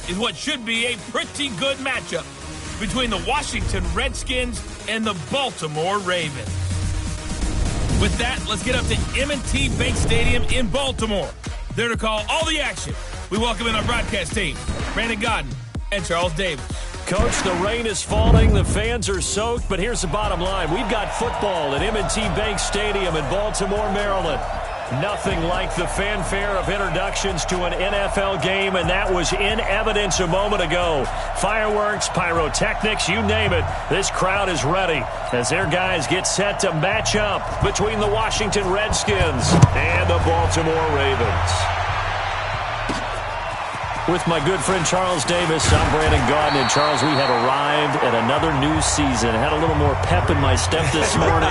is what should be a pretty good matchup between the Washington Redskins and the Baltimore Ravens. With that, let's get up to M&T Bank Stadium in Baltimore. There to call all the action, we welcome in our broadcast team, Brandon Gaudin and Charles Davis. Coach, the rain is falling, the fans are soaked, but here's the bottom line. We've got football at M&T Bank Stadium in Baltimore, Maryland. Nothing like the fanfare of introductions to an NFL game, and that was in evidence a moment ago. Fireworks, pyrotechnics, you name it. This crowd is ready as their guys get set to match up between the Washington Redskins and the Baltimore Ravens. With my good friend Charles Davis, I'm Brandon Gaudin. And Charles, we have arrived at another new season. I had a little more pep in my step this morning.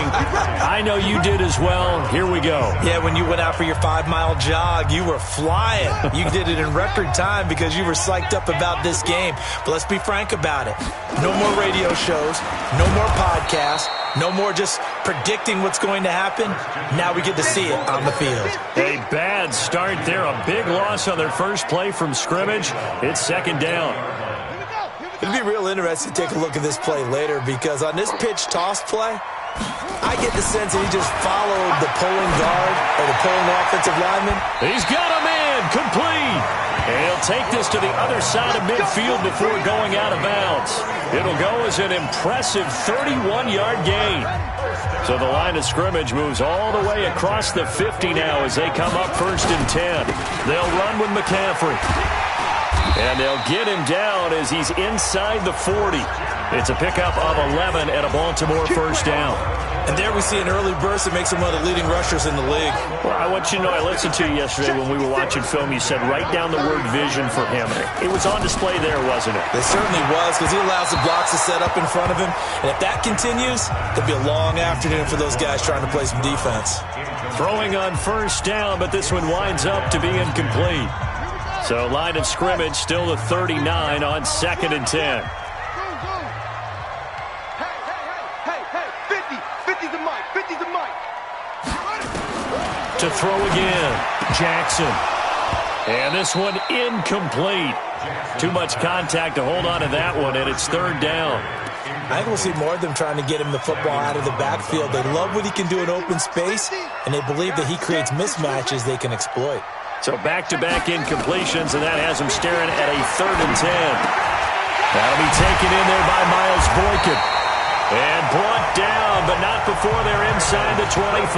I know you did as well. Here we go. Yeah, when you went out for your 5-mile jog, you were flying. You did it in record time because you were psyched up about this game. But let's be frank about it. No more radio shows, no more podcasts, no more just predicting what's going to happen. Now we get to see it on the field. A bad start there. A big loss on their first play from scrimmage. It's second down. It'd be real interesting to take a look at this play later because on this pitch toss play, I get the sense that he just followed the pulling guard or the pulling offensive lineman. He's got a man complete. And he'll take this to the other side of midfield before going out of bounds. It'll go as an impressive 31-yard gain. So the line of scrimmage moves all the way across the 50 now as they come up 1st and 10. They'll run with McCaffrey. And they'll get him down as he's inside the 40. It's a pickup of 11 and a Baltimore first down. And there we see an early burst that makes him one of the leading rushers in the league. Well, I want you to know, I listened to you yesterday when we were watching film. You said write down the word vision for him. It was on display there, wasn't it? It certainly was because he allows the blocks to set up in front of him. And if that continues, there'll be a long afternoon for those guys trying to play some defense. Throwing on first down, but this one winds up to be incomplete. So line of scrimmage still the 39 on 2nd and 10. To throw again, Jackson. And this one incomplete. Too much contact to hold on to that one, and it's 3rd down. I think we'll see more of them trying to get him the football out of the backfield. They love what he can do in open space, and they believe that he creates mismatches they can exploit. So back-to-back incompletions, and that has him staring at a 3rd and 10. That'll be taken in there by Miles Boykin. And brought down, but not before they're inside the 25.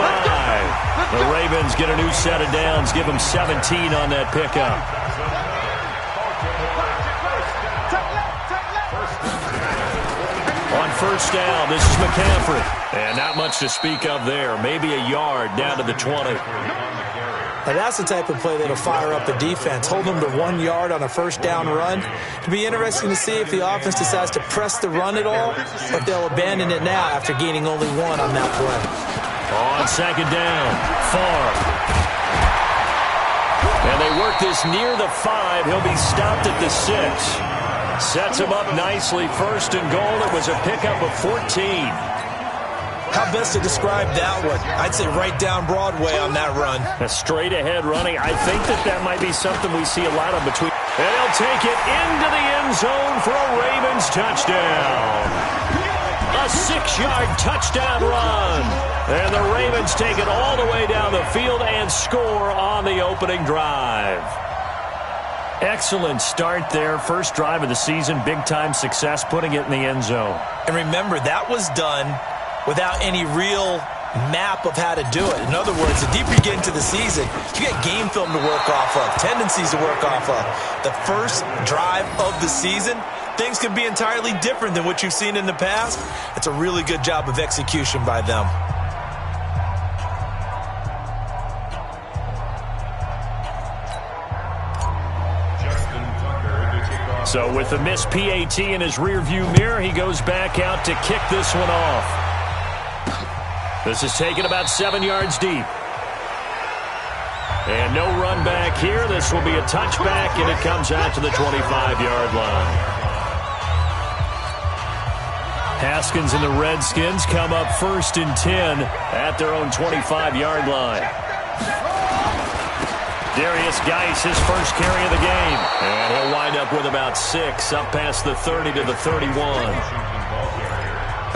The Ravens get a new set of downs, give them 17 on that pickup. On first down, this is McCaffrey. And not much to speak of there. Maybe a yard down to the 20. And that's the type of play that'll fire up the defense. Hold them to 1 yard on a first down run. It'll be interesting to see if the offense decides to press the run at all, or if they'll abandon it now after gaining only 1 on that play. On 2nd down, Favre. And they work this near the 5. He'll be stopped at the 6. Sets him up nicely. 1st and goal. It was a pickup of 14. How best to describe that one? I'd say right down Broadway on that run. A straight-ahead running. I think that might be something we see a lot of between. And they'll take it into the end zone for a Ravens touchdown. A 6-yard touchdown run. And the Ravens take it all the way down the field and score on the opening drive. Excellent start there. First drive of the season. Big-time success putting it in the end zone. And remember, that was done without any real map of how to do it. In other words, the deeper you get into the season, you get game film to work off of, tendencies to work off of. The first drive of the season, things can be entirely different than what you've seen in the past. It's a really good job of execution by them. So with the missed PAT in his rearview mirror, he goes back out to kick this one off. This is taken about 7 yards deep. And no run back here. This will be a touchback, and it comes out to the 25-yard line. Haskins and the Redskins come up 1st and 10 at their own 25-yard line. Darius Geis, his first carry of the game. And he'll wind up with about 6, up past the 30 to the 31.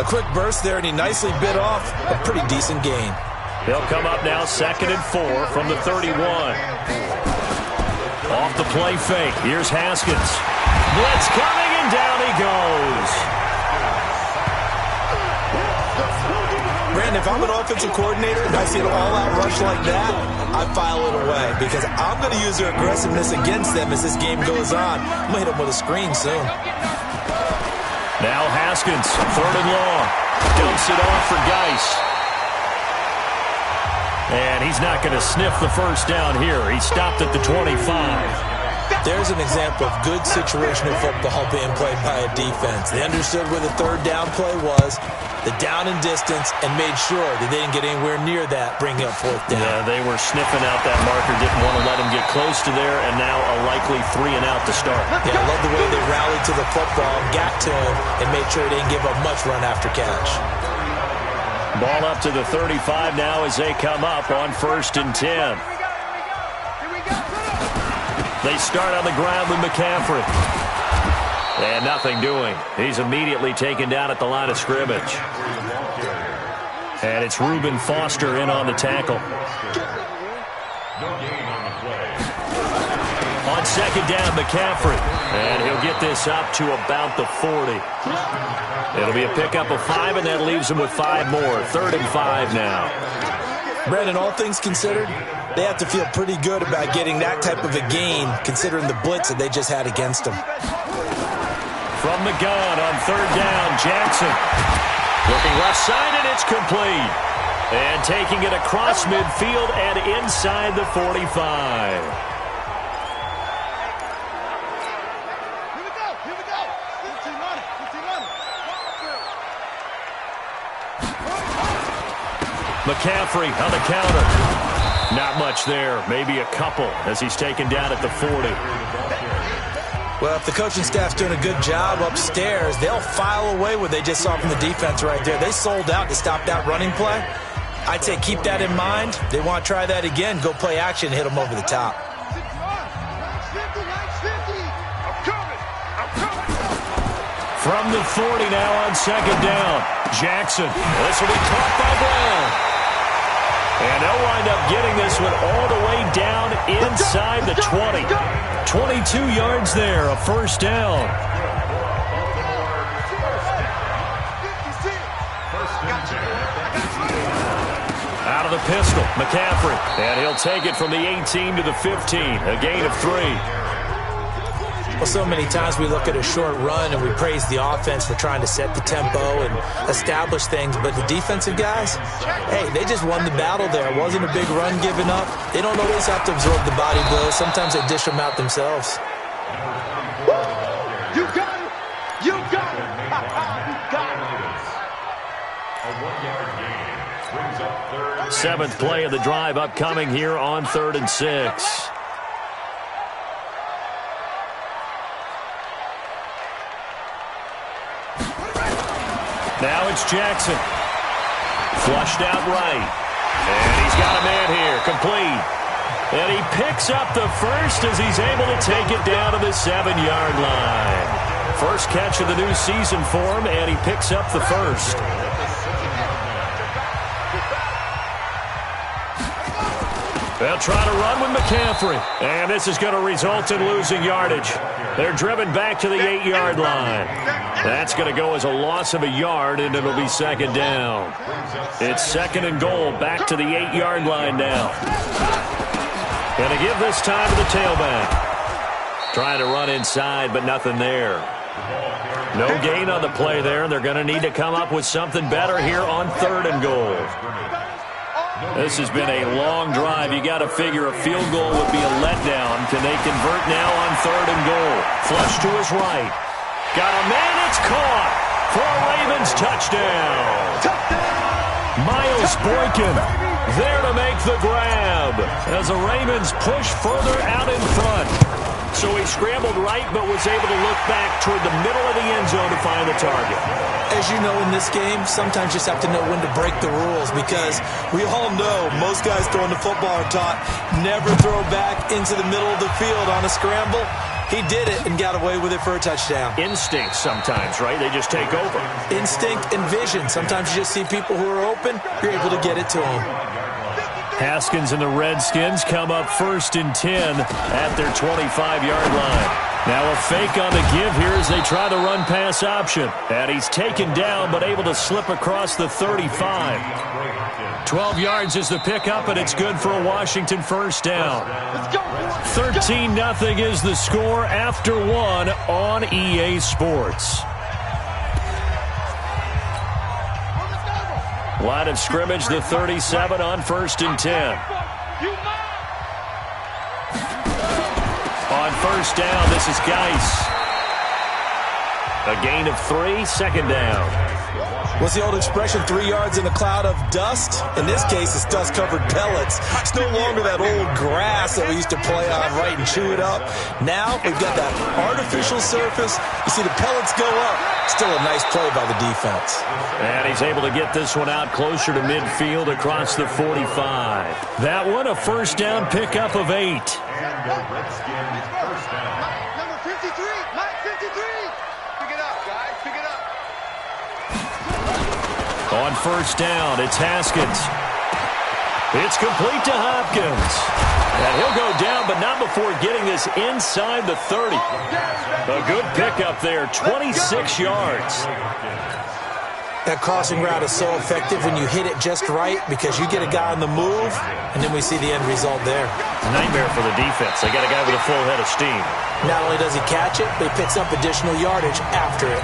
A quick burst there, and he nicely bit off a pretty decent gain. He'll come up now 2nd and 4 from the 31. Off the play fake. Here's Haskins. Blitz coming, and down he goes. Brandon, if I'm an offensive coordinator and I see an all-out rush like that, I file it away because I'm going to use their aggressiveness against them as this game goes on. I'm going to hit them with a screen soon. Now Haskins, 3rd and long. Dumps it off for Geis. And he's not going to sniff the first down here. He stopped at the 25. There's an example of good situational football being played by a defense. They understood where the 3rd down play was, the down and distance, and made sure that they didn't get anywhere near that, bringing up 4th down. Yeah, they were sniffing out that marker, didn't want to let him get close to there, and now a likely 3 and out to start. Yeah, I love the way they rallied to the football, got to him, and made sure they didn't give up much run after catch. Ball up to the 35 now as they come up on 1st and 10. They start on the ground with McCaffrey. And nothing doing. He's immediately taken down at the line of scrimmage. And it's Reuben Foster in on the tackle. On 2nd down, McCaffrey. And he'll get this up to about the 40. It'll be a pickup of 5, and that leaves him with 5 more. 3rd and 5 now. Brandon, all things considered, they have to feel pretty good about getting that type of a gain, considering the blitz that they just had against them. From the gun on 3rd down, Jackson. Looking left side, and it's complete. And taking it across midfield and inside the 45. McCaffrey on the counter. Not much there. Maybe a couple as he's taken down at the 40. Well, if the coaching staff's doing a good job upstairs, they'll file away what they just saw from the defense right there. They sold out to stop that running play. I'd say keep that in mind. They want to try that again. Go play action and hit them over the top. From the 40 now on 2nd down. Jackson. This will be caught by Brown. And they'll wind up getting this one all the way down inside the 20. 22 yards there, a 1st down. Out of the pistol, McCaffrey. And he'll take it from the 18 to the 15, a gain of 3. Well, so many times we look at a short run and we praise the offense for trying to set the tempo and establish things, but the defensive guys, hey, they just won the battle there. It wasn't a big run given up. They don't always have to absorb the body blows. Sometimes they dish them out themselves. You got it! You got it! You got it! 7th play of the drive upcoming here on 3rd and 6. Now it's Jackson. Flushed out right. And he's got a man here, complete. And he picks up the first as he's able to take it down to the 7-yard line. First catch of the new season for him, and he picks up the first. They'll try to run with McCaffrey. And this is going to result in losing yardage. They're driven back to the 8-yard line. That's going to go as a loss of a yard, and it'll be 2nd down. It's 2nd and goal, back to the 8-yard line now. Going to give this time to the tailback. Trying to run inside, but nothing there. No gain on the play there, and they're going to need to come up with something better here on 3rd and goal. This has been a long drive. You got to figure a field goal would be a letdown. Can they convert now on 3rd and goal? Flush to his right. Got a man. It's caught for a Ravens touchdown. Miles Boykin there to make the grab as the Ravens push further out in front. So he scrambled right but was able to look back toward the middle of the end zone to find the target. as you know in this game, sometimes you just have to know when to break the rules, because we all know most guys throwing the football are taught never throw back into the middle of the field on a scramble. He did it and got away with it for a touchdown. Instinct sometimes, right? They just take over. Instinct and vision. Sometimes you just see people who are open, you're able to get it to them. Haskins and the Redskins come up 1st and 10 at their 25-yard line. Now a fake on the give here as they try the run-pass option. And he's taken down but able to slip across the 35. 12 yards is the pickup, and it's good for a Washington first down. 13-0 is the score after 1 on EA Sports. Line of scrimmage, the 37 on 1st and 10. On first down, this is Geis. A gain of 3, 2nd down. What's the old expression, 3 yards in a cloud of dust? In this case, it's dust-covered pellets. It's no longer that old grass that we used to play on, right, and chew it up. Now we've got that artificial surface. You see the pellets go up. Still a nice play by the defense. And he's able to get this one out closer to midfield across the 45. That one, a first down pickup of 8. Number 53, Mike 53. Pick it up, guys, pick it up. On first down, it's Haskins. It's complete to Hopkins. And he'll go down, but not before getting this inside the 30. A good pickup there, 26 yards. That crossing route is so effective when you hit it just right, because you get a guy on the move, and then we see the end result there. Nightmare for the defense. They got a guy with a full head of steam. Not only does he catch it, but he picks up additional yardage after it.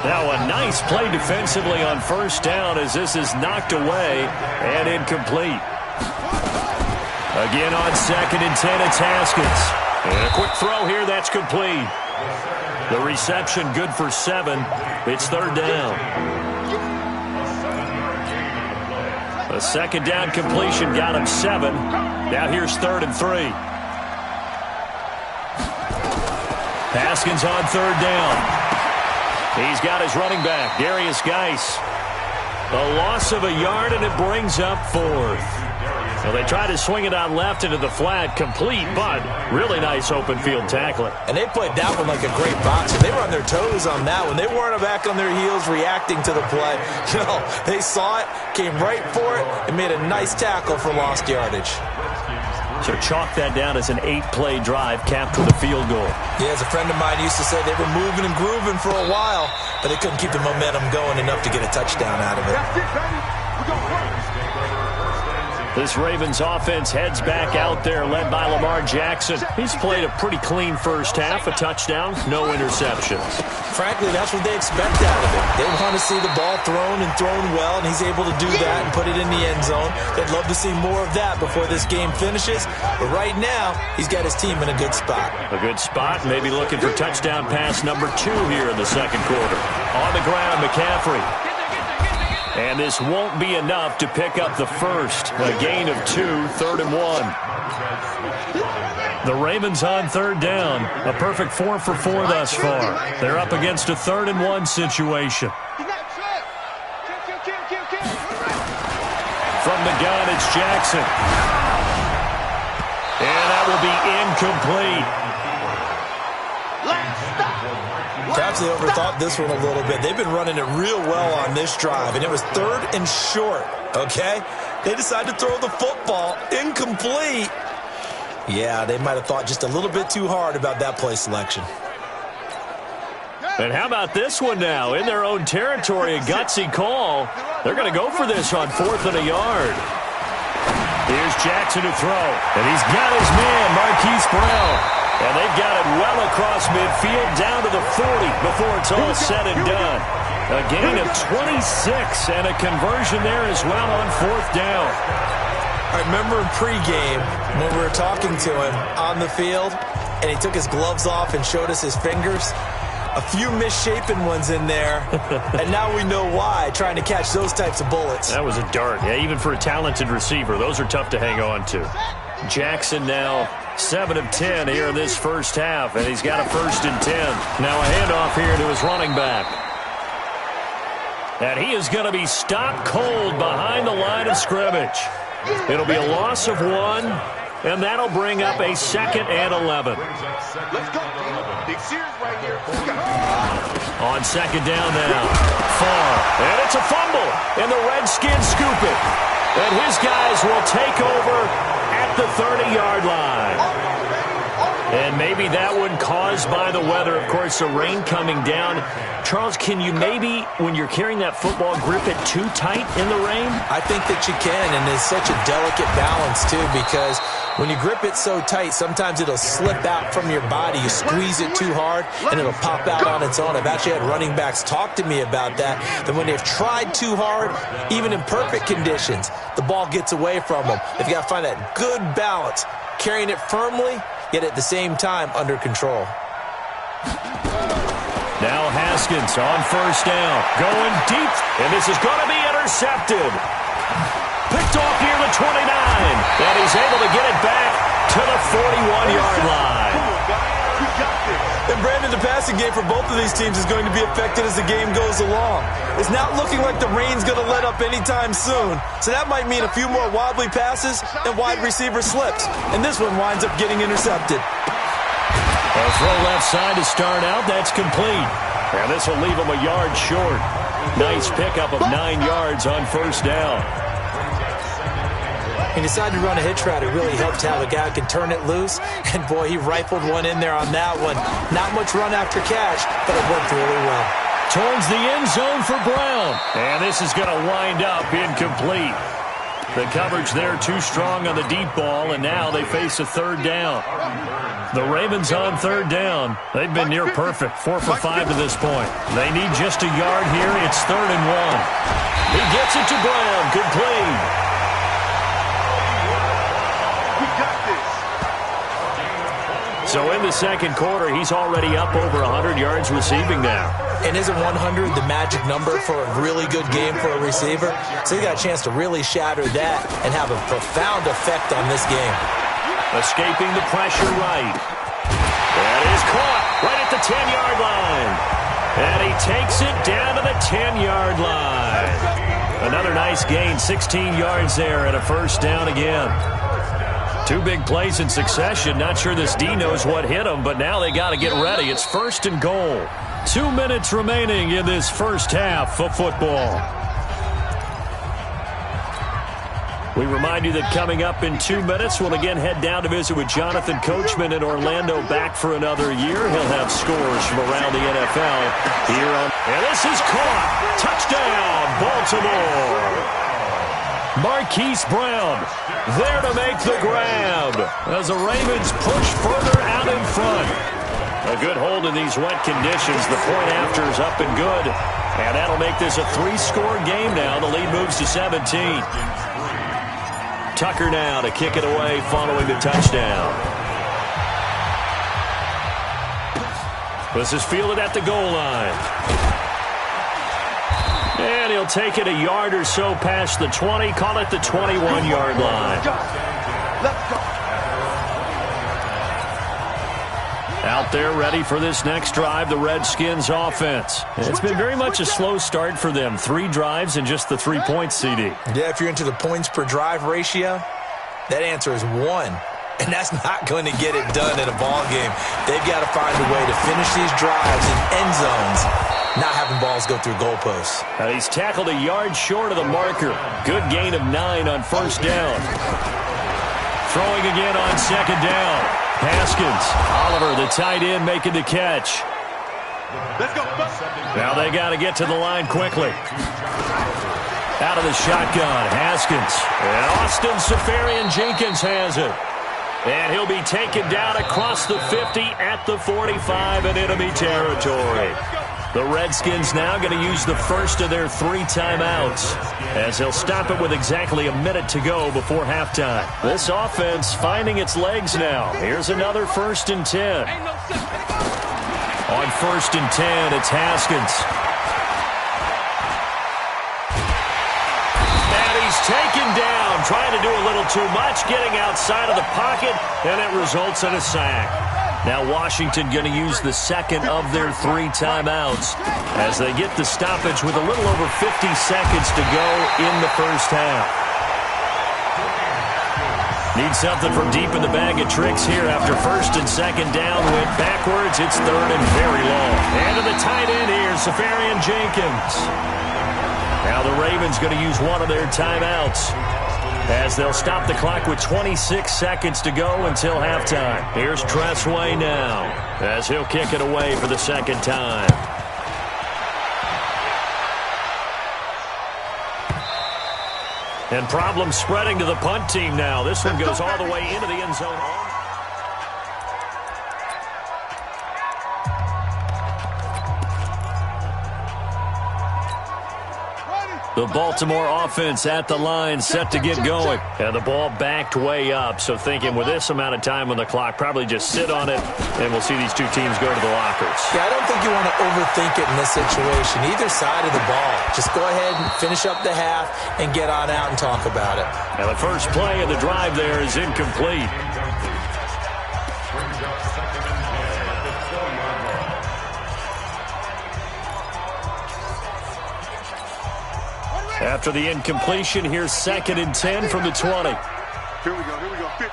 Now a nice play defensively on first down as this is knocked away and incomplete. Again on 2nd and 10, it's Haskins. And a quick throw here, that's complete. The reception good for 7. It's 3rd down. A 2nd down completion got him 7. Now here's 3rd and 3. Haskins on 3rd down. He's got his running back, Darius Geis. A loss of a yard, and it brings up 4th. Well, they try to swing it on left into the flat, complete, but really nice open field tackling. And they played that one like a great boxer. They were on their toes on that one. They weren't back on their heels reacting to the play. No, they saw it, came right for it, and made a nice tackle for lost yardage. So chalk that down as an 8-play drive capped with a field goal. Yeah, as a friend of mine used to say, they were moving and grooving for a while, but they couldn't keep the momentum going enough to get a touchdown out of it. That's it, baby. We're going to work. This Ravens offense heads back out there, led by Lamar Jackson. He's played a pretty clean first half, a touchdown, no interceptions. Frankly, that's what they expect out of it. They want to see the ball thrown and thrown well, and he's able to do that and put it in the end zone. They'd love to see more of that before this game finishes, but right now, he's got his team in a good spot. A good spot, maybe looking for touchdown pass number 2 here in the 2nd quarter. On the ground, McCaffrey. And this won't be enough to pick up the first. A gain of 2, 3rd and 1. The Ravens on 3rd down. A perfect 4 for 4 thus far. They're up against a 3rd and 1 situation. From the gun, it's Jackson. And that will be incomplete. Perhaps they overthought this one a little bit. They've been running it real well on this drive, and it was 3rd and short, okay? They decided to throw the football incomplete. Yeah, they might have thought just a little bit too hard about that play selection. And how about this one now? In their own territory, a gutsy call. They're going to go for this on 4th and a yard. Here's Jackson to throw, and he's got his man, Marquise Brown. And they've got it well across midfield, down to the 40 before it's all said and done. A gain of 26 and a conversion there as well on 4th down. I remember in pregame when we were talking to him on the field, and he took his gloves off and showed us his fingers. A few misshapen ones in there, and now we know why, trying to catch those types of bullets. That was a dart. Yeah, even for a talented receiver, those are tough to hang on to. Jackson now 7 of 10 here in this first half, and he's got a 1st and 10. Now a handoff here to his running back. And he is going to be stopped cold behind the line of scrimmage. It'll be a loss of 1, and that'll bring up a 2nd and 11. Let's go, team. Big Sears right here. On 2nd down now. Far. And it's a fumble. And the Redskins scoop it. And his guys will take over at the 30-yard line. And maybe that one caused by the weather. Of course, the rain coming down. Charles, can you maybe, when you're carrying that football, grip it too tight in the rain? I think that you can, and it's such a delicate balance, too, because when you grip it so tight, sometimes it'll slip out from your body. You squeeze it too hard, and it'll pop out on its own. I've actually had running backs talk to me about that when they've tried too hard, even in perfect conditions, the ball gets away from them. They've got to find that good balance, carrying it firmly, yet at the same time under control. Now Haskins on 1st down, going deep, and this is going to be intercepted. Picked off near the 29, and he's able to get it back to the 41-yard line. And Brandon, the passing game for both of these teams is going to be affected as the game goes along. It's not looking like the rain's going to let up anytime soon, so that might mean a few more wobbly passes and wide receiver slips, and this one winds up getting intercepted. A throw left side to start out. That's complete. And this will leave him a yard short. Nice pickup of 9 yards on 1st down. He decided to run a hitch route. It really helped to have a guy who can turn it loose. And, boy, he rifled one in there on that one. Not much run after catch, but it worked really well. Towards the end zone for Brown. And this is going to wind up incomplete. The coverage there too strong on the deep ball, and now they face a 3rd down. The Ravens on 3rd down. They've been near perfect, 4 for 5 to this point. They need just a yard here. It's 3rd and 1. He gets it to Brown. Good play. We got this. So in the 2nd quarter, he's already up over 100 yards receiving now. And isn't 100 the magic number for a really good game for a receiver? So he got a chance to really shatter that and have a profound effect on this game. Escaping the pressure right. That is caught right at the 10-yard line. And he takes it down to the 10-yard line. Another nice gain, 16 yards there and a 1st down again. 2 big plays in succession. Not sure this D knows what hit him, but now they got to get ready. It's 1st and goal. 2 minutes remaining in this 1st half of football. We remind you that coming up in 2 minutes, we'll again head down to visit with Jonathan Coachman in Orlando, back for another year. He'll have scores from around the NFL here on. And this is caught. Touchdown, Baltimore. Marquise Brown there to make the grab as the Ravens push further out in front. A good hold in these wet conditions. The point after is up and good. And that'll make this a 3-score game now. The lead moves to 17. Tucker now to kick it away following the touchdown. This is fielded at the goal line. And he'll take it a yard or so past the 20, call it the 21-yard line. Let's go. Out there ready for this next drive, the Redskins offense. It's been very much a slow start for them. 3 drives and just the 3 points, CD. Yeah, if you're into the points per drive ratio, that answer is 1. And that's not going to get it done in a ball game. They've got to find a way to finish these drives in end zones, not having balls go through goalposts. He's tackled a yard short of the marker. Good gain of 9 on 1st down. Throwing again on 2nd down. Haskins, Oliver, the tight end, making the catch. Let's go. Now they got to get to the line quickly. Out of the shotgun, Haskins. And Austin Seferian-Jenkins has it. And he'll be taken down across the 50 at the 45 in enemy territory. The Redskins now going to use the first of their 3 timeouts as they'll stop it with exactly a minute to go before halftime. This offense finding its legs now. Here's another 1st and 10. On 1st and 10, it's Haskins. And he's taken down, trying to do a little too much, getting outside of the pocket, and it results in a sack. Now Washington going to use the second of their 3 timeouts as they get the stoppage with a little over 50 seconds to go in the first half. Need something from deep in the bag of tricks here after first and second down. Went backwards. It's third and very long. And to the tight end here, Safarian Jenkins. Now the Ravens going to use one of their timeouts as they'll stop the clock with 26 seconds to go until halftime. Here's Tress Way now as he'll kick it away for the second time. And problems spreading to the punt team now. This one goes all the way into the end zone. The Baltimore offense at the line, set to get going. And the ball backed way up, so thinking with this amount of time on the clock, probably just sit on it, and we'll see these two teams go to the lockers. Yeah, I don't think you want to overthink it in this situation. Either side of the ball. Just go ahead and finish up the half and get on out and talk about it. And the first play of the drive there is incomplete. After the incompletion, here's 2nd and 10 from the 20. Here we go, 50.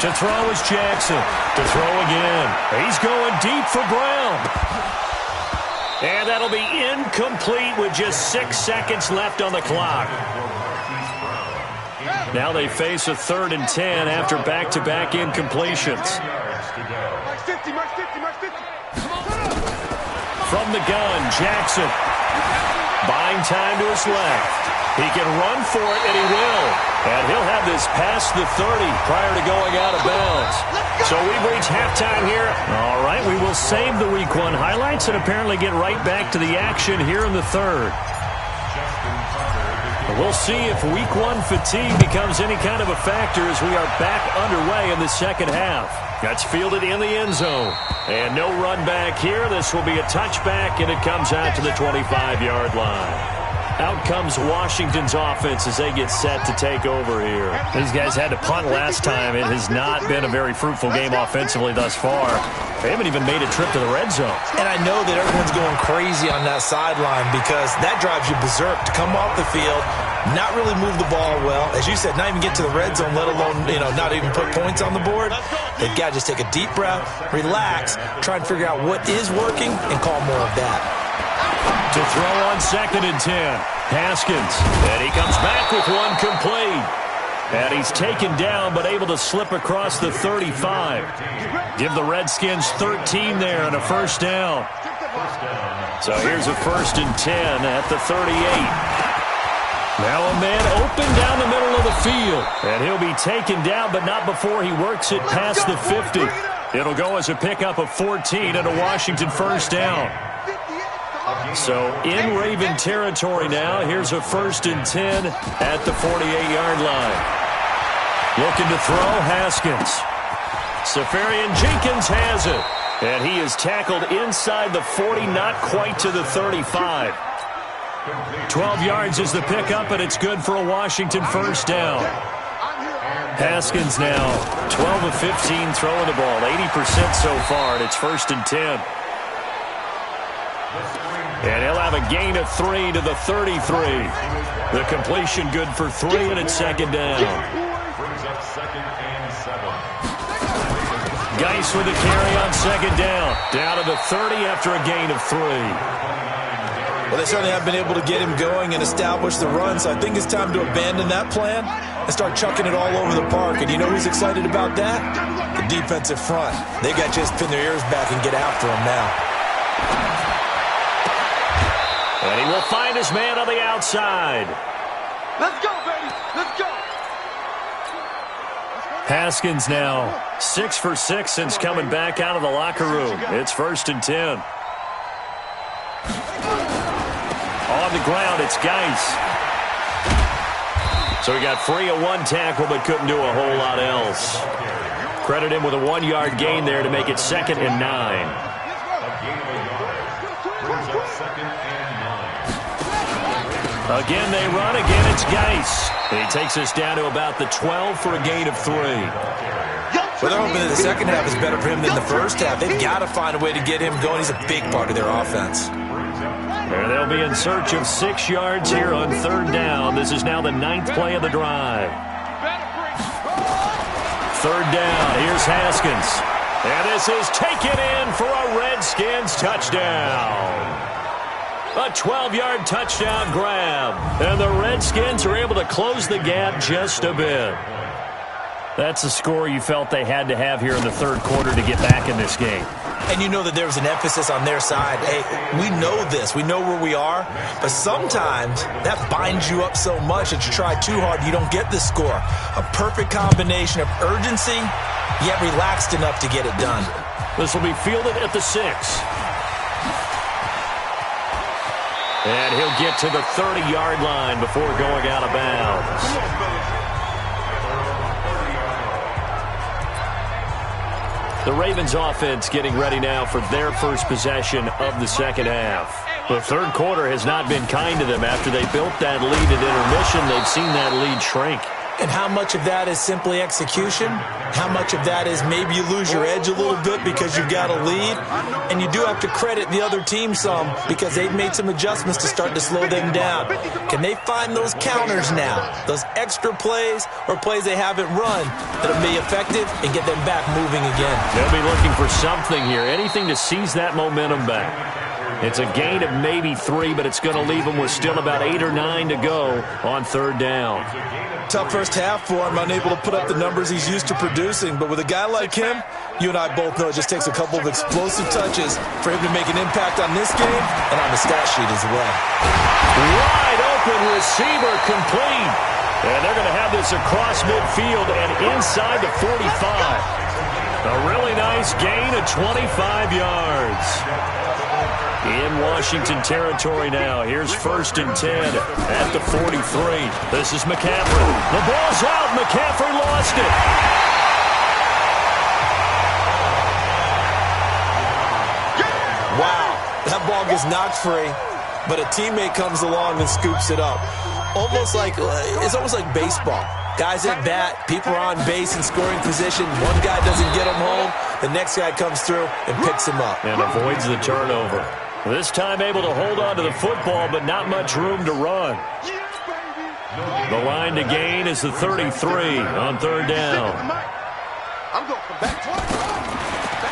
To throw is Jackson. To throw again. He's going deep for Brown. And that'll be incomplete with just 6 seconds left on the clock. Now they face a 3rd and 10 after back-to-back incompletions. From the gun, Jackson. Buying time to his left. He can run for it, and he will. And he'll have this past the 30 prior to going out of bounds. So we've reached halftime here. All right, we will save the Week 1 highlights and apparently get right back to the action here in the third. We'll see if Week 1 fatigue becomes any kind of a factor as we are back underway in the second half. That's fielded in the end zone. And no run back here. This will be a touchback, and it comes out to the 25-yard line. Out comes Washington's offense as they get set to take over here. These guys had to punt last time. It has not been a very fruitful game offensively thus far. They haven't even made a trip to the red zone. And I know that everyone's going crazy on that sideline because that drives you berserk to come off the field, not really move the ball well. As you said, not even get to the red zone, let alone, not even put points on the board. They've got to just take a deep breath, relax, try and figure out what is working, and call more of that. To throw on 2nd and 10, Haskins. And he comes back with one complete. And he's taken down but able to slip across the 35. Give the Redskins 13 there and a first down. So here's a 1st and 10 at the 38. Now a man open down the middle of the field. And he'll be taken down, but not before he works it past the 50. It'll go as a pickup of 14 and a Washington first down. So in Raven territory now, here's a 1st and 10 at the 48-yard line. Looking to throw, Haskins. Safarian Jenkins has it. And he is tackled inside the 40, not quite to the 35. 12 yards is the pickup, and it's good for a Washington first down. Haskins now 12 of 15 throwing the ball, 80% so far, and it's 1st and 10. And he'll have a gain of 3 to the 33. The completion good for 3, and it's 2nd down. Geis with a carry on 2nd down. Down to the 30 after a gain of 3. Well, they certainly have been able to get him going and establish the run, so I think it's time to abandon that plan and start chucking it all over the park. And you know who's excited about that? The defensive front. They got to just pin their ears back and get after him now. And he will find his man on the outside. Let's go, baby. Let's go. Haskins now 6 for 6 since coming back out of the locker room. It's 1st and 10. On the ground, it's Geis. So he got free of one tackle but couldn't do a whole lot else. Credit him with a 1-yard gain there to make it 2nd and 9. Again, they run. Again, it's Geis. He takes us down to about the 12 for a gain of 3. Well, they're hoping that the second half is better for him than the first half. They've got to find a way to get him going. He's a big part of their offense. And they'll be in search of 6 yards here on third down. This is now the 9th play of the drive. Third down. Here's Haskins. And this is taken in for a Redskins touchdown. A 12-yard touchdown grab. And the Redskins are able to close the gap just a bit. That's the score you felt they had to have here in the third quarter to get back in this game. And you know that there was an emphasis on their side. Hey, we know this. We know where we are. But sometimes that binds you up so much that you try too hard, you don't get the score. A perfect combination of urgency, yet relaxed enough to get it done. This will be fielded at the 6. And he'll get to the 30-yard line before going out of bounds. The Ravens offense getting ready now for their first possession of the second half. The third quarter has not been kind to them. After they built that lead at intermission, they've seen that lead shrink. And how much of that is simply execution? How much of that is maybe you lose your edge a little bit because you've got a lead? And you do have to credit the other team some because they've made some adjustments to start to slow them down. Can they find those counters now, those extra plays or plays they haven't run that'll be effective and get them back moving again? They'll be looking for something here, anything to seize that momentum back. It's a gain of maybe 3, but it's going to leave them with still about 8 or 9 to go on third down. Tough first half for him, unable to put up the numbers he's used to producing. But with a guy like him, you and I both know it just takes a couple of explosive touches for him to make an impact on this game and on the stat sheet as well. Wide open receiver complete. And they're going to have this across midfield and inside the 45. A really nice gain of 25 yards. In Washington territory now. Here's 1st and 10 at the 43. This is McCaffrey. The ball's out. McCaffrey lost it. Wow. That ball gets knocked free, but a teammate comes along and scoops it up. It's almost like baseball. Guys at bat, people are on base in scoring position. One guy doesn't get him home. The next guy comes through and picks him up. And avoids the turnover. This time able to hold on to the football, but not much room to run. The line to gain is the 33 on third down.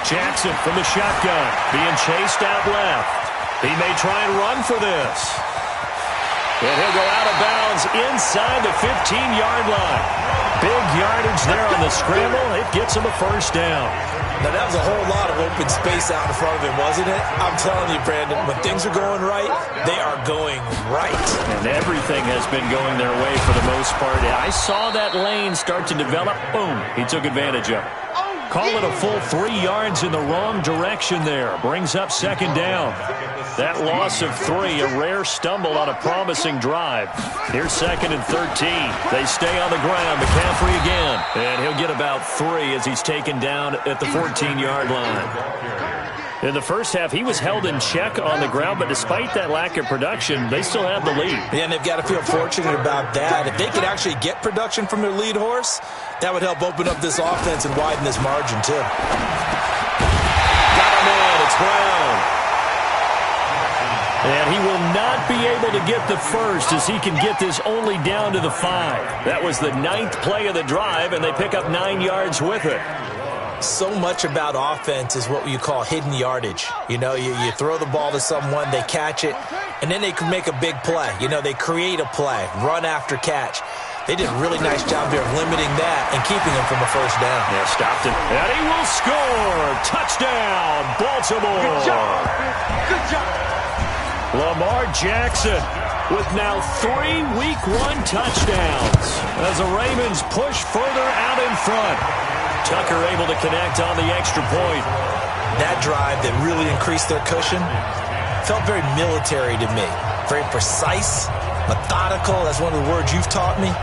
Jackson from the shotgun, being chased out left. He may try and run for this. And he'll go out of bounds inside the 15-yard line. Big yardage there on the scramble. It gets him a first down. Now, that was a whole lot of open space out in front of him, wasn't it? I'm telling you, Brandon, when things are going right, they are going right. And everything has been going their way for the most part. I saw that lane start to develop. Boom. He took advantage of it. Call it a full 3 yards in the wrong direction there. Brings up second down. That loss of 3, a rare stumble on a promising drive. Here's 2nd and 13. They stay on the ground. McCaffrey again. And he'll get about 3 as he's taken down at the 14-yard line. In the first half, he was held in check on the ground, but despite that lack of production, they still have the lead. Yeah, and they've got to feel fortunate about that. If they could actually get production from their lead horse, that would help open up this offense and widen this margin, too. Got him in. It's Brown. And he will not be able to get the first as he can get this only down to the 5. That was the 9th play of the drive, and they pick up 9 yards with it. So much about offense is what you call hidden yardage. You know, you throw the ball to someone, they catch it, and then they can make a big play. You know, they create a play, run after catch. They did a really nice job there of limiting that and keeping him from a first down. Yeah, stopped it. And he will score. Touchdown, Baltimore. Good job. Good job. Lamar Jackson with now 3 Week 1 touchdowns as the Ravens push further out in front. Tucker able to connect on the extra point. That drive that really increased their cushion felt very military to me. Very precise, methodical. That's one of the words you've taught me.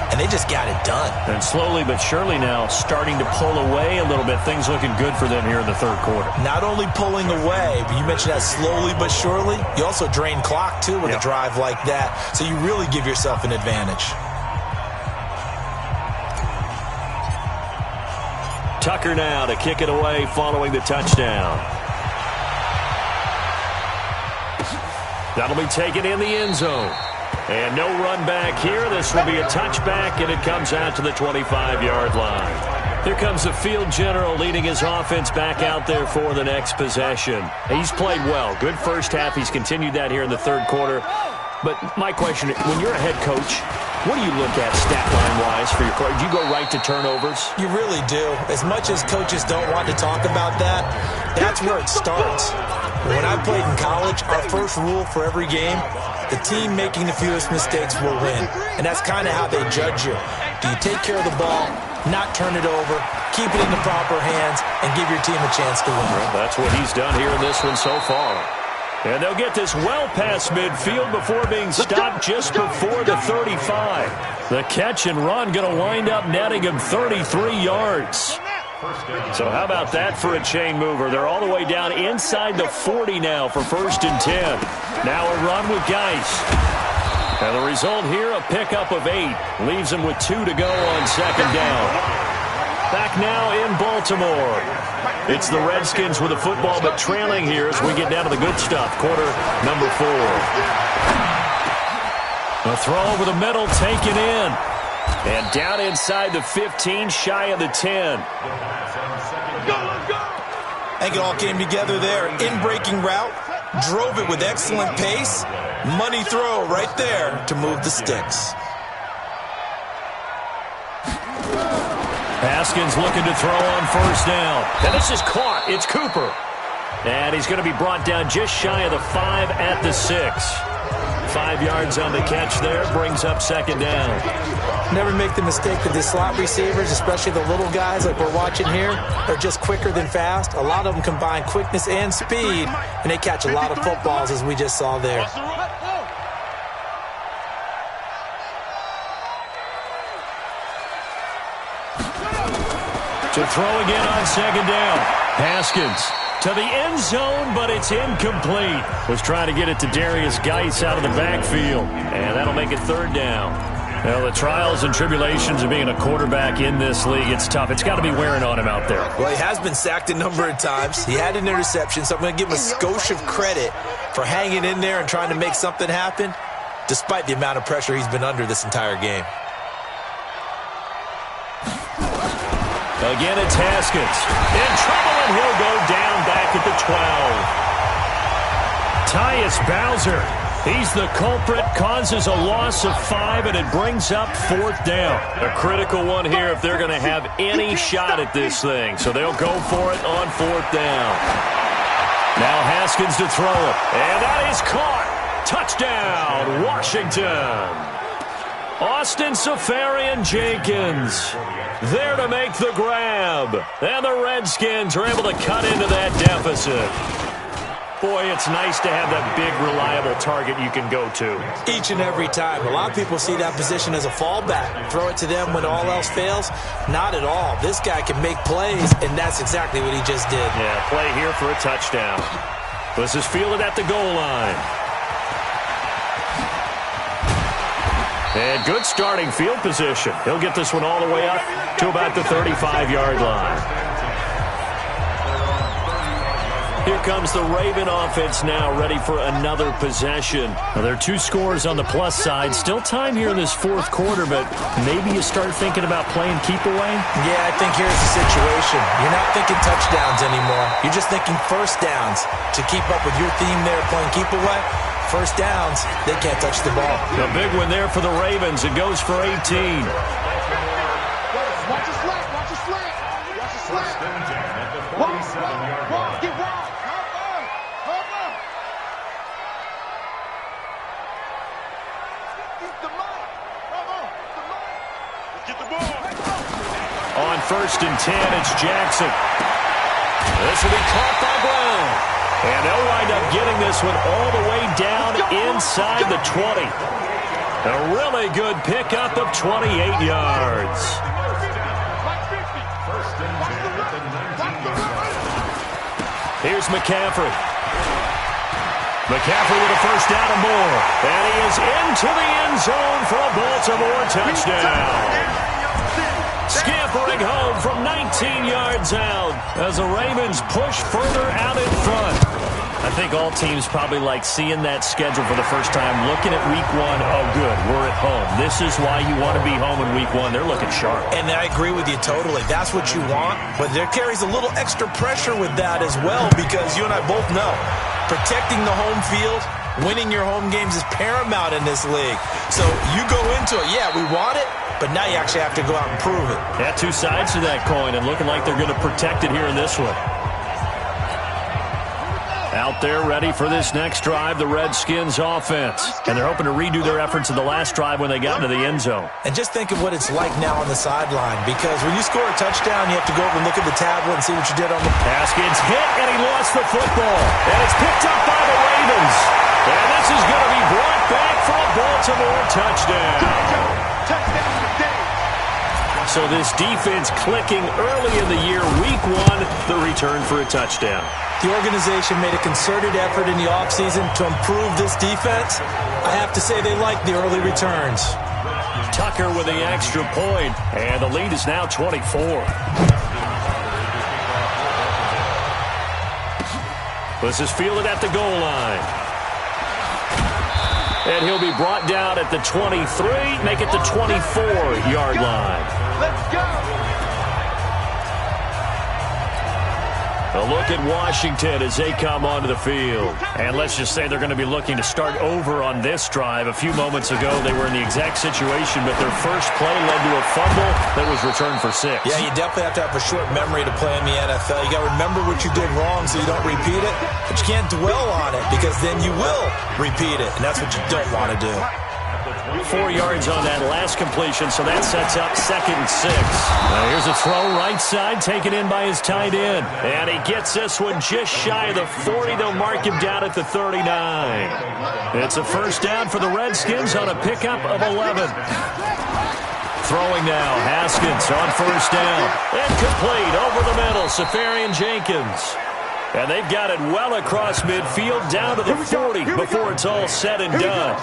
And they just got it done. And slowly but surely now starting to pull away a little bit. Things looking good for them here in the third quarter. Not only pulling away, but you mentioned that slowly but surely. You also drain clock, too, with a drive like that. So you really give yourself an advantage. Tucker now to kick it away following the touchdown. That'll be taken in the end zone. And no run back here. This will be a touchback, and it comes out to the 25-yard line. Here comes the field general leading his offense back out there for the next possession. He's played well. Good first half. He's continued that here in the third quarter. But my question, when you're a head coach, what do you look at stat line-wise for your coach? Do you go right to turnovers? You really do. As much as coaches don't want to talk about that, that's where it starts. When I played in college, our first rule for every game, the team making the fewest mistakes will win. And that's kind of how they judge you. Do you take care of the ball, not turn it over, keep it in the proper hands, and give your team a chance to win? Well, that's what he's done here in this one so far. And they'll get this well past midfield before being stopped just before the 35. The catch and run going to wind up netting him 33 yards. So how about that for a chain mover? They're all the way down inside the 40 now for 1st and 10. Now a run with Geis. And the result here, a pickup of 8. Leaves him with 2 to go on 2nd down. Back now in Baltimore. It's the Redskins with the football, but trailing here as we get down to the good stuff. Quarter number 4. A throw over the middle taken in. And down inside the 15, shy of the 10. I think it all came together there. In-breaking route, drove it with excellent pace. Money throw right there to move the sticks. Haskins looking to throw on 1st down. And this is caught. It's Cooper. And he's going to be brought down just shy of the 5 at the 6. 5 yards on the catch there. Brings up 2nd down. Never make the mistake that the slot receivers, especially the little guys like we're watching here, are just quicker than fast. A lot of them combine quickness and speed, and they catch a lot of footballs as we just saw there. To throw again on 2nd down. Haskins to the end zone, but it's incomplete. Was trying to get it to Darius Geis out of the backfield, and that'll make it 3rd down. Well, the trials and tribulations of being a quarterback in this league, it's tough. It's got to be wearing on him out there. Well, he has been sacked a number of times. He had an interception, so I'm going to give him a skosh of credit for hanging in there and trying to make something happen, despite the amount of pressure he's been under this entire game. Again, it's Haskins. In trouble, and he'll go down back at the 12. Tyus Bowser. He's the culprit, causes a loss of 5, and it brings up 4th down. A critical one here if they're going to have any shot at this thing. So they'll go for it on 4th down. Now Haskins to throw it. And that is caught. Touchdown, Washington. Austin Seferian-Jenkins there to make the grab. And the Redskins are able to cut into that deficit. Boy, it's nice to have that big, reliable target you can go to. Each and every time. A lot of people see that position as a fallback. Throw it to them when all else fails. Not at all. This guy can make plays, and that's exactly what he just did. Yeah, play here for a touchdown. This is fielded at the goal line. And good starting field position. He'll get this one all the way up to about the 35-yard line. Here comes the Raven offense now, ready for another possession. Now, there are 2 scores on the plus side. Still time here in this 4th quarter, but maybe you start thinking about playing keep away? Yeah, I think here's the situation. You're not thinking touchdowns anymore. You're just thinking 1st downs. To keep up with your theme there, playing keep away, 1st downs, they can't touch the ball. A big one there for the Ravens. It goes for 18. Watch the slant, watch the slant. Watch the slant. Walk, get wrong. Come on. Keep the money. Come on, the money. Let's get the ball. On 1st and 10, it's Jackson. This will be caught by Brown. And they'll wind up getting this one all the way down inside the 20. A really good pickup of 28 yards. Here's McCaffrey. McCaffrey with a 1st down and more. And he is into the end zone for a Baltimore touchdown. Skip peppering home from 19 yards out as the Ravens push further out in front. I think all teams probably like seeing that schedule for the first time, looking at week one. Oh, good, we're at home. This is why you want to be home in week one. They're looking sharp. And I agree with you totally. That's what you want, but there carries a little extra pressure with that as well, because you and I both know protecting the home field, winning your home games is paramount in this league. So you go into it, yeah, we want it, but now you actually have to go out and prove it. Yeah, two sides to that coin, and looking like they're going to protect it here in this one. Out there ready for this next drive, the Redskins offense. And they're hoping to redo their efforts in the last drive when they got into the end zone. And just think of what it's like now on the sideline, because when you score a touchdown, you have to go over and look at the tablet and see what you did on the... Haskins hit, and he lost the football. And it's picked up by the Ravens. And this is going to be brought back for a Baltimore touchdown. So this defense clicking early in the year, week one, the return for a touchdown. The organization made a concerted effort in the offseason to improve this defense. I have to say they like the early returns. Tucker with the extra point, and the lead is now 24. This is fielded at the goal line. And he'll be brought down at the 23, make it the 24-yard line. Let's go! A look at Washington as they come onto the field. And let's just say they're going to be looking to start over on this drive. A few moments ago, they were in the exact situation, but their first play led to a fumble that was returned for 6. Yeah, you definitely have to have a short memory to play in the NFL. You got to remember what you did wrong so you don't repeat it, but you can't dwell on it because then you will repeat it, and that's what you don't want to do. 4 yards on that last completion, so that sets up 2nd and 6. Now here's a throw right side, taken in by his tight end. And he gets this one just shy of the 40. They'll mark him down at the 39. It's a first down for the Redskins on a pickup of 11. Throwing now, Haskins on first down. Incomplete over the middle, Safarian Jenkins. And they've got it well across midfield, down to the 40 before it's all said and done.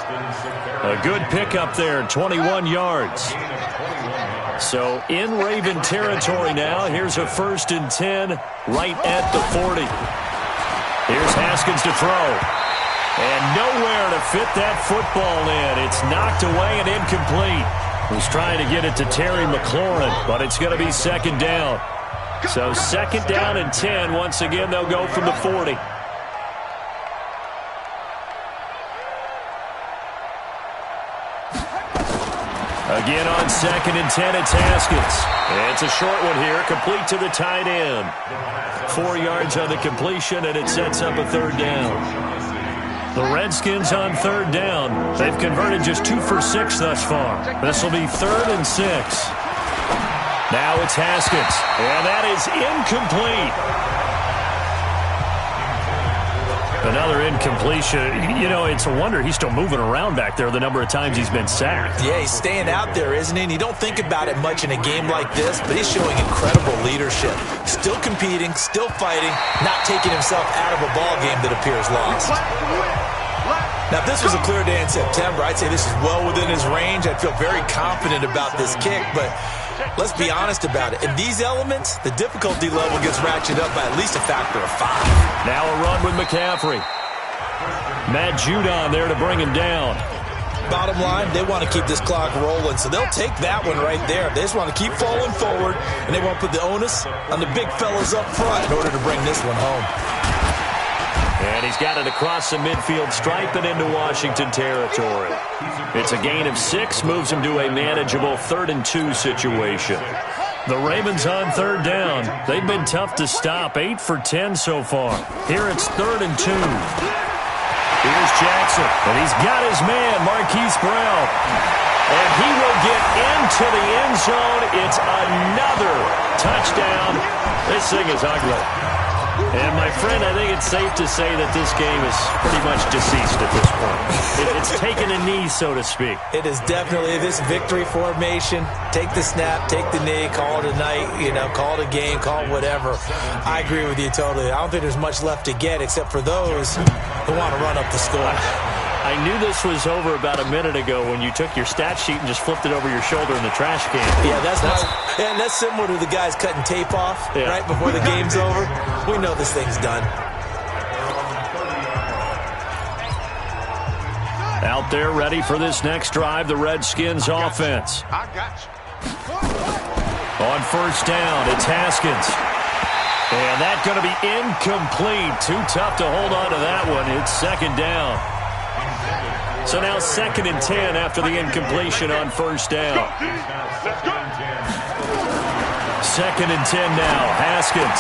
A good pickup there, 21 yards. So in Raven territory now, here's a 1st and 10 right at the 40. Here's Haskins to throw. And nowhere to fit that football in. It's knocked away and incomplete. He's trying to get it to Terry McLaurin, but it's going to be 2nd down. So 2nd down and 10. Once again, they'll go from the 40. Again on 2nd and 10, it's Haskins. It's a short one here, complete to the tight end. 4 yards on the completion, and it sets up a 3rd down. The Redskins on 3rd down. They've converted just 2 for 6 thus far. This will be 3rd and 6. Now it's Haskins, and that is incomplete. Another incompletion. You know, it's a wonder he's still moving around back there the number of times he's been sacked. Yeah, he's staying out there, isn't he? And you don't think about it much in a game like this, but he's showing incredible leadership. Still competing, still fighting, not taking himself out of a ball game that appears lost. Now, if this was a clear day in September, I'd say this is well within his range. I'd feel very confident about this kick, but let's be honest about it. In these elements, the difficulty level gets ratcheted up by at least a factor of 5. Now a run with McCaffrey. Matt Judon there to bring him down. Bottom line, they want to keep this clock rolling, so they'll take that one right there. They just want to keep falling forward, and they want to put the onus on the big fellas up front in order to bring this one home. And he's got it across the midfield stripe and into Washington territory. It's a gain of 6, moves him to a manageable 3rd and 2 situation. The Ravens on 3rd down. They've been tough to stop, 8 for 10 so far. Here it's 3rd and 2. Here's Jackson, and he's got his man, Marquise Brown. And he will get into the end zone. It's another touchdown. This thing is ugly. And, my friend, I think it's safe to say that this game is pretty much deceased at this point. It's taken a knee, so to speak. It is definitely this victory formation. Take the snap, take the knee, call it a night, call it a game, call it whatever. I agree with you totally. I don't think there's much left to get except for those who want to run up the score. I knew this was over about a minute ago when you took your stat sheet and just flipped it over your shoulder in the trash can. Yeah, that's similar to the guys cutting tape off right before the game's over. We know this thing's done. Out there ready for this next drive, the Redskins offense. I got you. On first down, it's Haskins. And that's going to be incomplete. Too tough to hold on to that one. It's second down. So now 2nd and 10 after the incompletion on first down. 2nd and 10 now. Haskins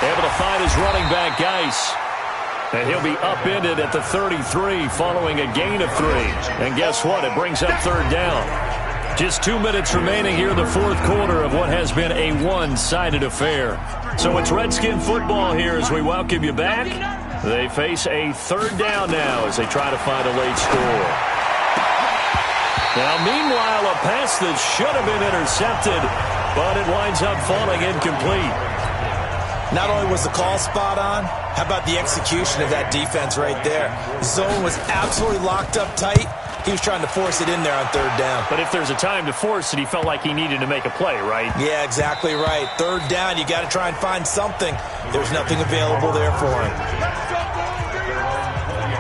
able to find his running back, Geis. And he'll be upended at the 33 following a gain of 3. And guess what? It brings up third down. Just 2 minutes remaining here in the fourth quarter of what has been a one-sided affair. So it's Redskin football here as we welcome you back. They face a third down now as they try to find a late score. Now, meanwhile, a pass that should have been intercepted, but it winds up falling incomplete. Not only was the call spot on, how about the execution of that defense right there? The zone was absolutely locked up tight. He was trying to force it in there on third down. But if there's a time to force it, he felt like he needed to make a play, right? Yeah, exactly right. Third down, you got to try and find something. There's nothing available there for him.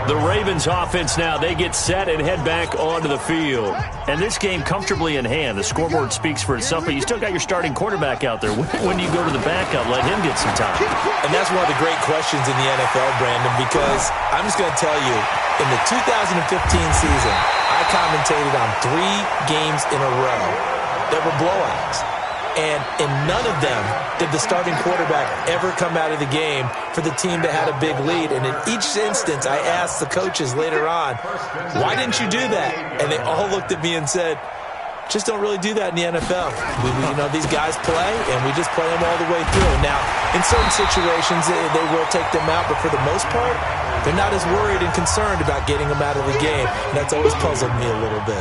The Ravens offense now, they get set and head back onto the field. And this game comfortably in hand. The scoreboard speaks for itself, but you still got your starting quarterback out there. When you go to the backup, let him get some time. And that's one of the great questions in the NFL, Brandon, because I'm just going to tell you, in the 2015 season, I commentated on 3 games in a row that were blowouts. And in none of them did the starting quarterback ever come out of the game for the team that had a big lead. And in each instance, I asked the coaches later on, why didn't you do that? And they all looked at me and said, just don't really do that in the NFL. These guys play, and we just play them all the way through. Now, in certain situations, they will take them out, but for the most part, they're not as worried and concerned about getting them out of the game. And that's always puzzled me a little bit.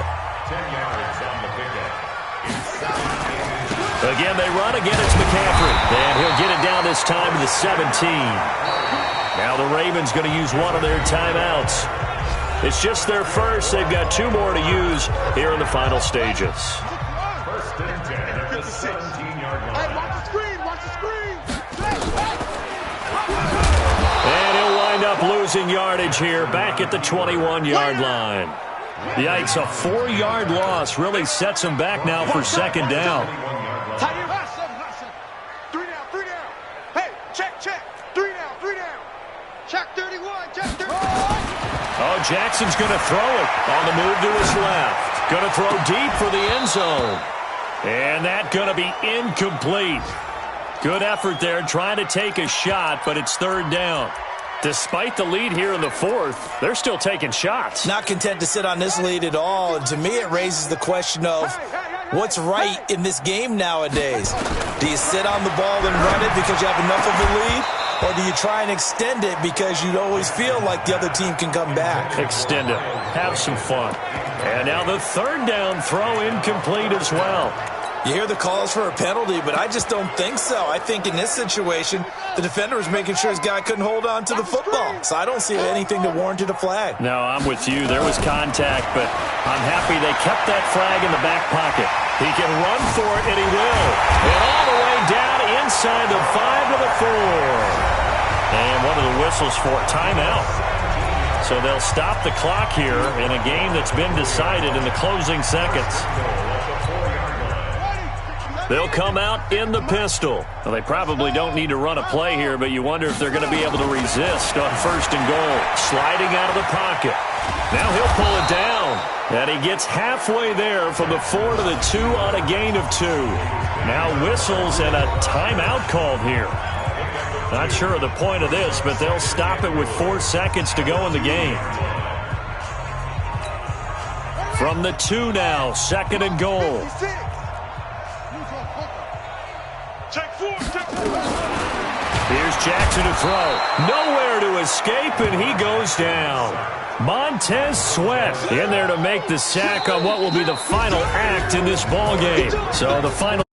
Again, they run. Again, it's McCaffrey. And he'll get it down this time to the 17. Now the Ravens going to use one of their timeouts. It's just their first. They've got 2 more to use here in the final stages. First and 10 at the 17-yard line. Hey, watch the screen. Watch the screen. And he'll wind up losing yardage here back at the 21-yard line. Yikes, a 4-yard loss really sets him back now for second down. Oh, Jackson's going to throw it on the move to his left. Going to throw deep for the end zone. And that's going to be incomplete. Good effort there trying to take a shot, but it's third down. Despite the lead here in the fourth, they're still taking shots. Not content to sit on this lead at all. And to me, it raises the question of what's right in this game nowadays. Do you sit on the ball and run it because you have enough of a lead? Or do you try and extend it because you always feel like the other team can come back? Extend it. Have some fun. And now the third down throw incomplete as well. You hear the calls for a penalty, but I just don't think so. I think in this situation, the defender was making sure his guy couldn't hold on to the football. So I don't see anything to warrant a flag. No, I'm with you. There was contact, but I'm happy they kept that flag in the back pocket. He can run for it, and he will. And all the way down inside the 5 to the 4. And one of the whistles for timeout. So they'll stop the clock here in a game that's been decided in the closing seconds. They'll come out in the pistol. Well, they probably don't need to run a play here, but you wonder if they're going to be able to resist on first and goal. Sliding out of the pocket. Now he'll pull it down. And he gets halfway there from the 4 to the 2 on a gain of 2. Now whistles and a timeout called here. Not sure of the point of this, but they'll stop it with 4 seconds to go in the game. From the 2 now, second and goal. Here's Jackson to throw. Nowhere to escape, and he goes down. Montez Sweat in there to make the sack on what will be the final act in this ball game. So the final